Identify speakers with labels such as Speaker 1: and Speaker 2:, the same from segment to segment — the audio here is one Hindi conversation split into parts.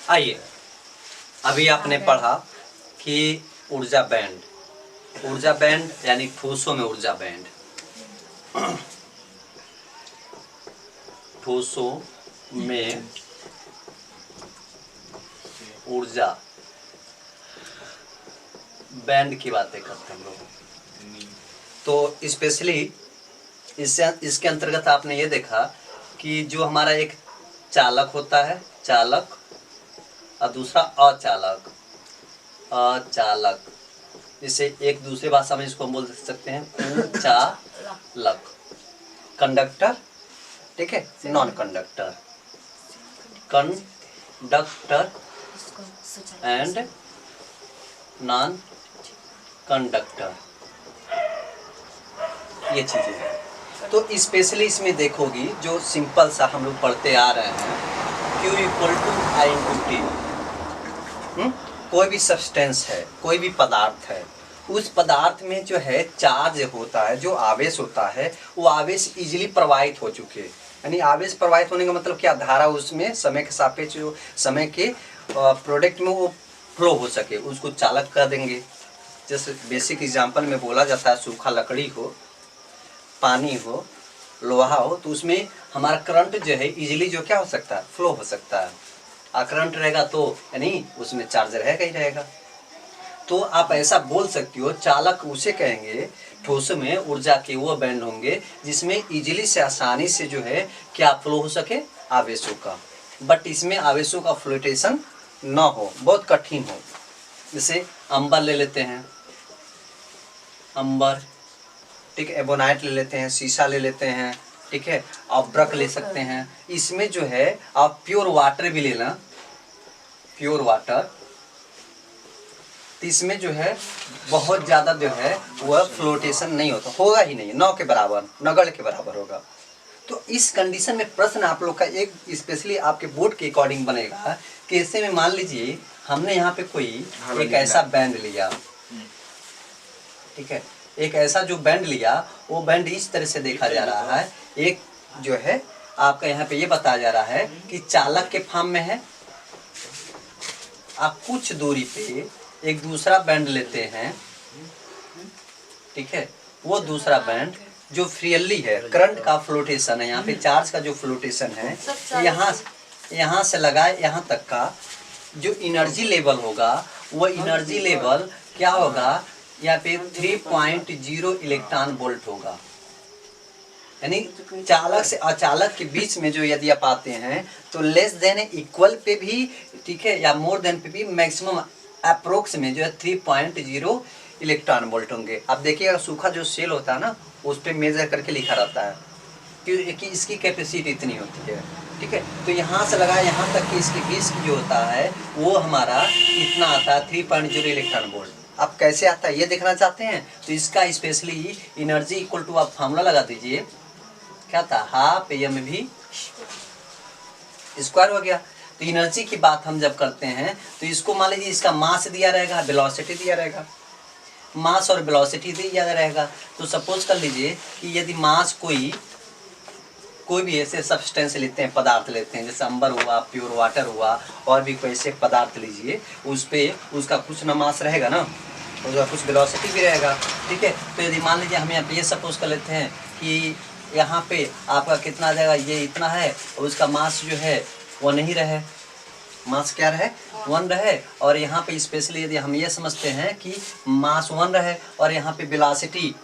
Speaker 1: आइए, अभी आपने पढ़ा कि ऊर्जा बैंड यानी ठोसों में ऊर्जा बैंड, ठोसों में ऊर्जा बैंड की बातें करते हैं हम लोग। तो स्पेशली इसके अंतर्गत आपने ये देखा कि जो हमारा एक चालक होता है, चालक, और दूसरा अचालक, जिसे एक दूसरे भाषा में इसको हम बोल सकते हैं चालक, कंडक्टर, ठीक है, non conductor, conductor and non conductor, ये चीजें हैं। तो स्पेशली इसमें देखोगी जो सिंपल सा हम लोग पढ़ते आ रहे हैं, Q = I × T। कोई भी सब्सटेंस है, कोई भी पदार्थ है, उस पदार्थ में जो है चार्ज होता है, जो आवेश होता है, वो आवेश इजीली प्रवाहित हो चुके, यानी आवेश प्रवाहित होने का मतलब क्या, धारा उसमें समय के सापेक्ष, जो समय के प्रोडक्ट में वो फ्लो हो सके, उसको चालक कर देंगे। जैसे बेसिक एग्जांपल में बोला जाता है, सूखा लकड़ी हो, पानी हो, लोहा हो, तो उसमें हमारा करंट जो है इजीली जो क्या हो सकता है, फ्लो हो सकता है। करंट रहेगा तो यानी उसमें चार्ज रहेगा ही रहेगा। तो आप ऐसा बोल सकती हो, चालक उसे कहेंगे ठोस में ऊर्जा के वो बैंड होंगे जिसमें इजीली से, आसानी से जो है क्या फ्लो हो सके, आवेशों का, बट इसमें आवेशों का फ्लोटेशन ना हो, बहुत कठिन हो। जैसे अंबर ले लेते हैं, अंबर, ठीक है, एबोनाइट ले लेते हैं, शीशा ले लेते हैं, ठीक है, आप ब्रक ले सकते हैं। इसमें जो है आप प्योर वाटर भी लेना, प्योर वाटर, तो इसमें जो है बहुत ज़्यादा जो है वह फ्लोटेशन नहीं होता, होगा ही नहीं, नौ के बराबर, नगड़ के बराबर होगा। तो इस कंडीशन में प्रश्न आप लोग का एक स्पेशली आपके बोर्ड के अकॉर्डिंग बनेगा कि ऐसे में मान लीजिए हमने यहाँ पे कोई एक ऐसा बैंड लिया, ठीक है, एक ऐसा जो बैंड लिया, वो बैंड इस तरह से देखा जा रहा है, एक जो है आपका यहाँ पे ये बताया जा रहा है कि चालक के फॉर्म में है। आप कुछ दूरी पे एक दूसरा बैंड लेते हैं, ठीक है, वो दूसरा बैंड जो फ्रीली है, करंट का फ्लोटेशन है, यहाँ पे चार्ज का जो फ्लोटेशन है, यहाँ से लगाए यहाँ तक का जो एनर्जी लेवल होगा, वो एनर्जी लेवल क्या होगा, यहाँ पे 3.0 इलेक्ट्रॉन वोल्ट होगा। यानी चालक से अचालक के बीच में जो यदि आप आते हैं तो लेस देन इक्वल पे भी, ठीक है, या मोर देन पे भी मैक्सिमम अप्रोक्स में जो है 3.0 इलेक्ट्रॉन वोल्ट होंगे। आप देखिएगा सूखा जो सेल होता है ना, उस पर मेजर करके लिखा रहता है कि इसकी कैपेसिटी इतनी होती है, ठीक है। तो यहाँ से लगा यहाँ तक कि इसके बीच की जो होता है वो हमारा इतना आता है 3.0 इलेक्ट्रॉन वोल्ट। आप कैसे आता है ये देखना चाहते हैं तो इसका स्पेशली एनर्जी इक्वल टू आप फार्मूला लगा दीजिए, क्या था, हाफ mv स्क्वायर हो गया। तो एनर्जी की बात हम जब करते हैं तो इसको मान लीजिए इसका मास दिया रहेगा, वेलोसिटी दिया रहेगा, मास और वेलोसिटी दिया रहेगा। तो सपोज कर लीजिए कि यदि मास कोई भी ऐसे सब्सटेंस लेते हैं, पदार्थ लेते हैं, जैसे अंबर हुआ, प्योर वाटर हुआ, और भी कोई ऐसे पदार्थ लीजिए, उस पर उसका कुछ न मास रहेगा ना, उसका कुछ वेलोसिटी भी रहेगा, ठीक है। तो यदि मान लीजिए हम यहाँ पे ये सपोज कर लेते हैं कि यहाँ पे आपका कितना आ जाएगा, ये इतना है, और उसका मास जो है वो नहीं रहे, मास क्या रहे, 1 रहे, और यहाँ पे स्पेशली यदि हम ये समझते हैं कि मास 1 रहे और यहाँ पे वेलोसिटी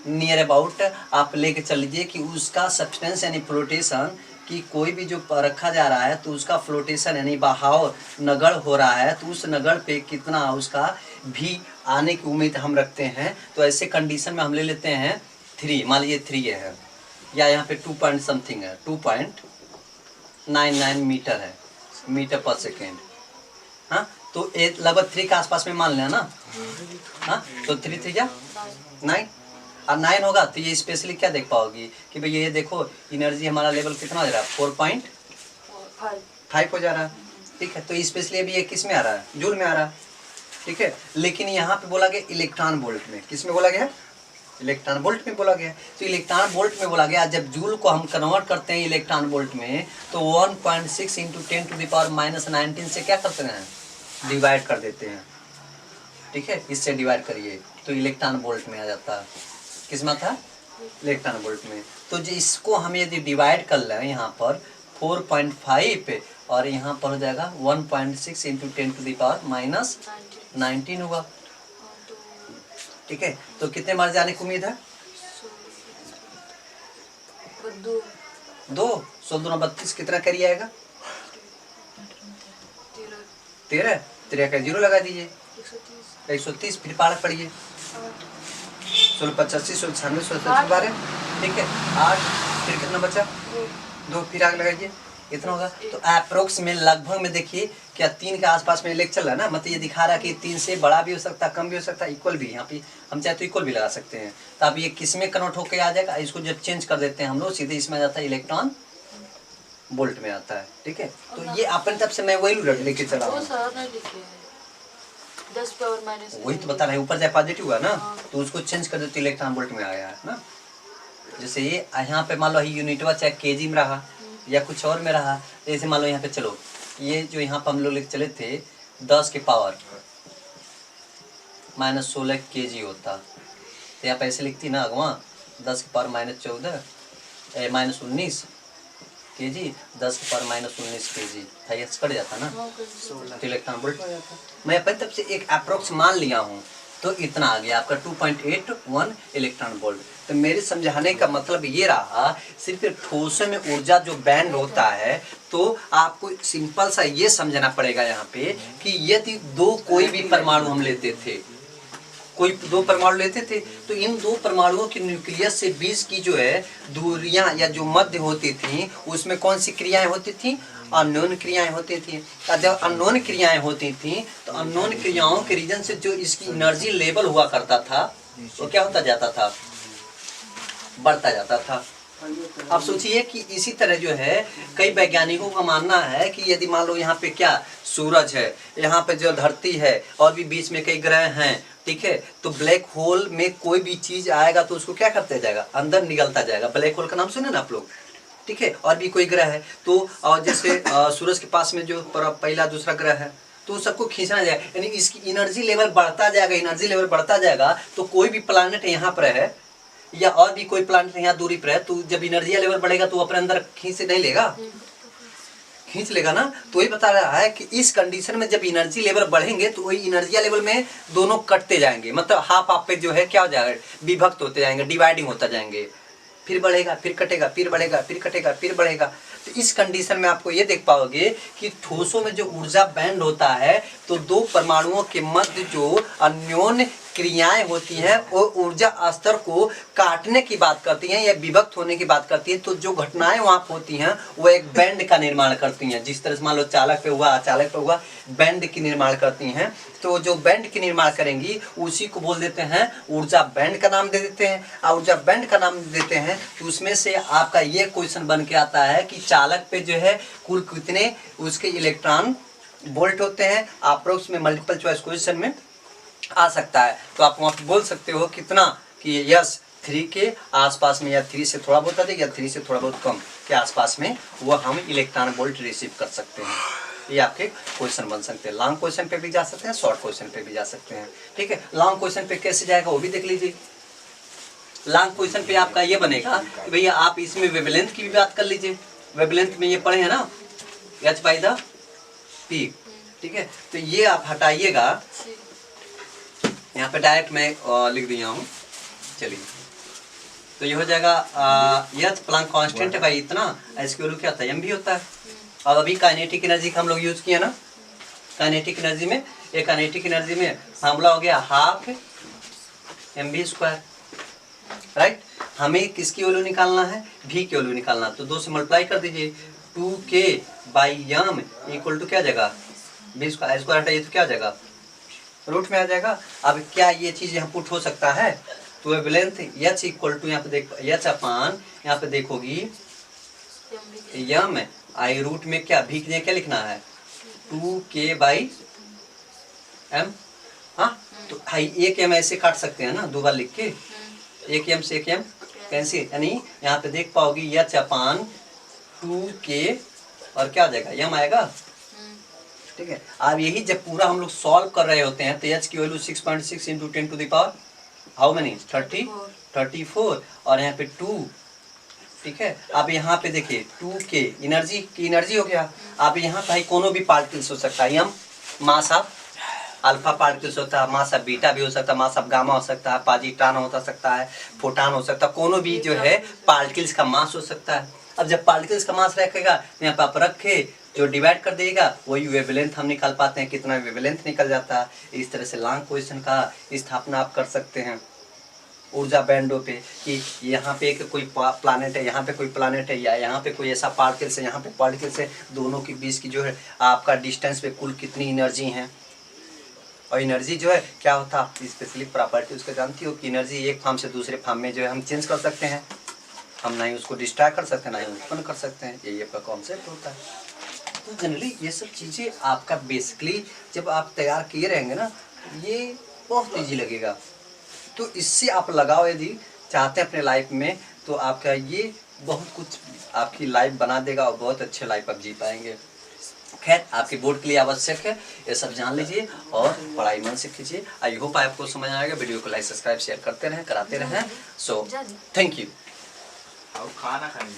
Speaker 1: नियर अबाउट आप लेके चल लीजिए कि उसका सब्सटेंस यानी फ्लोटेशन कि कोई भी जो रखा जा रहा है तो उसका फ्लोटेशन यानी बहाव नगड़ हो रहा है, तो उस नगड़ पे कितना उसका भी आने की उम्मीद हम रखते हैं। तो ऐसे कंडीशन में हम ले लेते हैं 3, मान लीजिए 3 है, या यहाँ पे 2 पॉइंट समथिंग है, 2.99 मीटर है, मीटर पर सेकेंड, हाँ, तो लगभग 3 के आसपास में मान लेना ना, हाँ, तो 3 3 जा 9 और 9 होगा। तो ये स्पेशली क्या देख पाओगी कि भाई ये देखो एनर्जी हमारा लेवल कितना हो जा रहा है, 4.5 हो जा रहा है, ठीक है। तो स्पेशली अभी ये किस में आ रहा है, जूल में आ रहा है, ठीक है। लेकिन यहाँ पे बोला गया इलेक्ट्रॉन वोल्ट में, किस में बोला गया है, इलेक्ट्रॉन वोल्ट में बोला गया। तो इलेक्ट्रॉन वोल्ट में बोला गया, जब जूल को हम कन्वर्ट करते हैं इलेक्ट्रॉन वोल्ट में तो 1.6 इंटू 10⁻⁻19 से क्या करते हैं, डिवाइड कर देते हैं। ठीक है, इससे डिवाइड करिए तो इलेक्ट्रॉन वोल्ट में आ जाता है। किस में था, इलेक्ट्रॉन वोल्ट में। तो जो इसको हम यदि डिवाइड कर लें यहाँ पर 4.5 और यहाँ पर हो जाएगा 1.6 इंटू 10⁻⁻19 होगा। ठीक है, तो कितने मार्क जाने की उम्मीद है, 2 16 32 कितना करिए आएगा, 13 13 का 0 लगा दीजिए, 130 फिर पालक पढ़िए, 16 85 16 96 16 12, ठीक है 8 फिर कितना बचा 2 फिर आगे लगाइए, इतना होगा। तो अप्रोक्स में लगभग में देखिए क्या 3 के आसपास में लेक्चर चल रहा है ना, मतलब ये दिखा रहा है कि 3 से बड़ा भी हो सकता है, कम भी हो सकता है, इक्वल भी। यहाँ पे हम चाहे तो इक्वल भी लगा सकते हैं। तो अब ये किस में कन्वर्ट होकर आ जाएगा, इसको जब चेंज कर देते हैं हम लोग सीधे इसमें आ जाता है इलेक्ट्रॉन वोल्ट में आता है। ठीक है, तो ये अपने तरफ से मैं वही लेके चला हूँ, वही तो बता रहे हैं। ऊपर जाए पॉजिटिव हुआ ना तो उसको चेंज कर देते इलेक्ट्रॉन वोल्ट में आया है ना। जैसे ये यहाँ पे मान लो यूनिटवा चाहे केजी में रहा या कुछ और में रहा, जैसे मान लो यहाँ पे चलो ये जो यहाँ पर हम लोग लेके चले थे 10 के पावर -16 kg होता, तो यहाँ पे ऐसे लिखती ना अगवा 10 के पावर -14 -19 kg 10 के पावर -19 kg था, ये कट जाता ना तो इलेक्ट्रॉन वोल्ट हो जाता। मैं अपनी तरफ से एक अप्रोक्स मान लिया हूँ तो इतना आ गया आपका 2.81 इलेक्ट्रॉन वोल्ट। तो मेरे समझाने का मतलब ये रहा, सिर्फ ठोसों में ऊर्जा जो बैंड होता है तो आपको सिंपल सा ये समझना पड़ेगा यहाँ पे कि यदि कोई भी परमाणु हम लेते थे, कोई 2 परमाणु लेते थे तो इन 2 परमाणुओं के न्यूक्लियस से बीच की जो है दूरियां या जो मध्य होती थी उसमें कौन सी क्रियाएं होती थी, अननोन क्रियाएं होती थी। जब अननोन क्रियाएं होती थी तो अननोन क्रियाओं के रीजन से जो इसकी एनर्जी लेवल हुआ करता था वो क्या होता जाता था, बढ़ता जाता था। अब सोचिए कि इसी तरह जो है कई वैज्ञानिकों का मानना है कि यदि मान लो यहाँ पे क्या सूरज है, यहाँ पे जो धरती है और भी बीच में कई ग्रह हैं, ठीक है, तो ब्लैक होल में कोई भी चीज आएगा तो उसको क्या करते जाएगा, अंदर निकलता जाएगा। ब्लैक होल का नाम सुने ना आप लोग, ठीक है। और भी कोई ग्रह है तो और जैसे सूरज के पास में जो पहला दूसरा ग्रह है तो सबको खींचना जाएगा, यानी इसकी एनर्जी लेवल बढ़ता जाएगा, एनर्जी लेवल बढ़ता जाएगा। तो कोई भी प्लानट यहाँ पर है या और भी कोई प्लानट यहाँ दूरी पर है तो जब एनर्जी लेवल बढ़ेगा तो अपने अंदर खींच नहीं लेगा, खींच लेगा ना। तो ये बता रहा है कि इस कंडीशन में जब एनर्जी लेवल बढ़ेंगे तो वही एनर्जी लेवल में दोनों कटते जाएंगे, मतलब हाफ हाफ पे जो है क्या हो जाएगा, विभक्त होते जाएंगे, डिवाइडिंग होता जाएंगे, फिर बढ़ेगा फिर कटेगा फिर बढ़ेगा फिर कटेगा फिर बढ़ेगा। तो इस कंडीशन में आपको ये देख पाओगे कि ठोसों में जो ऊर्जा बैंड होता है तो 2 परमाणुओं के मध्य जो अन्योन्य क्रियाएं होती हैं वो ऊर्जा स्तर को काटने की बात करती हैं या विभक्त होने की बात करती हैं। तो जो घटनाएं वहाँ होती हैं वो एक बैंड का निर्माण करती हैं। जिस तरह से मान लो चालक पे हुआ, अचालक पे हुआ, बैंड की निर्माण करती हैं। तो जो बैंड की निर्माण करेंगी उसी को बोल देते हैं ऊर्जा बैंड का नाम दे देते हैं। और ऊर्जा बैंड का नाम देते हैं तो उसमें से आपका ये क्वेश्चन बन के आता है कि चालक पे जो है कुल कितने उसके इलेक्ट्रॉन वोल्ट होते हैं। अप्रोक्स में मल्टीपल चॉइस क्वेश्चन में आ सकता है तो आप वहाँ पे बोल सकते हो कितना कि यस 3 के आसपास में या 3 से थोड़ा बहुत अधिक या 3 से थोड़ा बहुत कम के आसपास में वो हम इलेक्ट्रॉन वोल्ट रिसीव कर सकते हैं। ये आपके क्वेश्चन बन सकते हैं। लॉन्ग क्वेश्चन पे भी जा सकते हैं, शॉर्ट क्वेश्चन पे भी जा सकते हैं, ठीक है। लॉन्ग क्वेश्चन पे कैसे जाएगा वो भी देख लीजिए। लॉन्ग क्वेश्चन पे आपका ये बनेगा कि भैया आप इसमें वेवलेंथ की भी बात कर लीजिए। वेवलेंथ में ये पढ़े हैं ना h/p, ठीक है। तो ये आप हटाइएगा, यहाँ पे डायरेक्ट मैं लिख दिया हूँ। चलिए तो ये हो जाएगा यह प्लांक कांस्टेंट है भाई इतना, इसकी वैल्यू क्या होता है, m भी होता है। और अभी काइनेटिक एनर्जी का हम लोग यूज किया ना, काइनेटिक एनर्जी में एक काइनेटिक एनर्जी में फार्मूला हो गया 12 mv², राइट। हमें किसकी वैल्यू निकालना है, v की वैल्यू निकालना। तो 2 से मल्टीप्लाई कर दीजिए, 2k/m इक्वल टू क्या जाएगा v², हटाइए तो क्या जाएगा रूट में आ जाएगा। अब क्या ये चीज यहाँ पुट हो सकता है, तो वेवलेंथ h इक्वल टू यहाँ पे देख h अपान यहाँ पे देखोगी m आई रूट में क्या v के लिए क्या लिखना है 2k/m। हाँ तो एक m ऐसे काट सकते हैं ना 2 बार लिख के, एक m से एक m कैंसिल, यानी यहाँ पे देख पाओगी H/2k और क्या आ जाएगा m आएगा। ठीक है, अब यही जब पूरा हम लोग सॉल्व कर रहे होते हैं तो h की value 6.6 into 10 to the power how many 34 और यहाँ पे 2। ठीक है, अब यहाँ पे देखिए 2k एनर्जी की एनर्जी हो गया। अब यहाँ भाई कोनो भी पार्टिकल्स हो सकता है, m mass of alpha particles होता है, मास ऑफ बीटा भी हो सकता है, मास ऑफ गामा हो सकता है, पॉजिट्रॉन हो सकता है, फोटॉन हो सकता है, कोनो भी जो है पार्टिकल्स का मास हो सकता है। अब जब पार्टिकल्स का मास रखेगा तो यहाँ पे आप रखे जो डिवाइड कर देगा वही वेवलेंथ हम निकाल पाते हैं, कितना वेवलेंथ निकल जाता है। इस तरह से लॉन्ग क्वेश्चन का स्थापना आप कर सकते हैं ऊर्जा बैंडों पे कि यहाँ पे एक कोई प्लानेट है, यहाँ पे कोई प्लानेट है, या यहाँ पे कोई ऐसा पार्टिकल्स है, यहाँ पे पार्टिकल्स है, दोनों के बीच की जो है आपका डिस्टेंस पे कुल कितनी एनर्जी है। और एनर्जी जो है क्या होता है स्पेशली प्रॉपर्टी उसको जानती हो कि एनर्जी एक फॉर्म से दूसरे फॉर्म में जो है हम चेंज कर सकते हैं, हम ना ही उसको डिस्ट्रैक्ट कर सकते हैं ना ही उत्पन्न कर सकते हैं, यही आपका कॉन्सेप्ट होता है। तो जनरली ये सब चीज़ें आपका बेसिकली जब आप तैयार किए रहेंगे ना ये बहुत ईजी लगेगा। तो इससे आप लगाओ यदि चाहते हैं अपने लाइफ में तो आपका ये बहुत कुछ आपकी लाइफ बना देगा और बहुत अच्छे लाइफ आप जी पाएंगे। खैर आपके बोर्ड के लिए आवश्यक है ये सब जान लीजिए और पढ़ाई मन से कीजिए। आई होप आपको समझ आएगा। वीडियो को लाइक सब्सक्राइब शेयर करते रहें, कराते रहें। So thank you.
Speaker 2: खाना खाने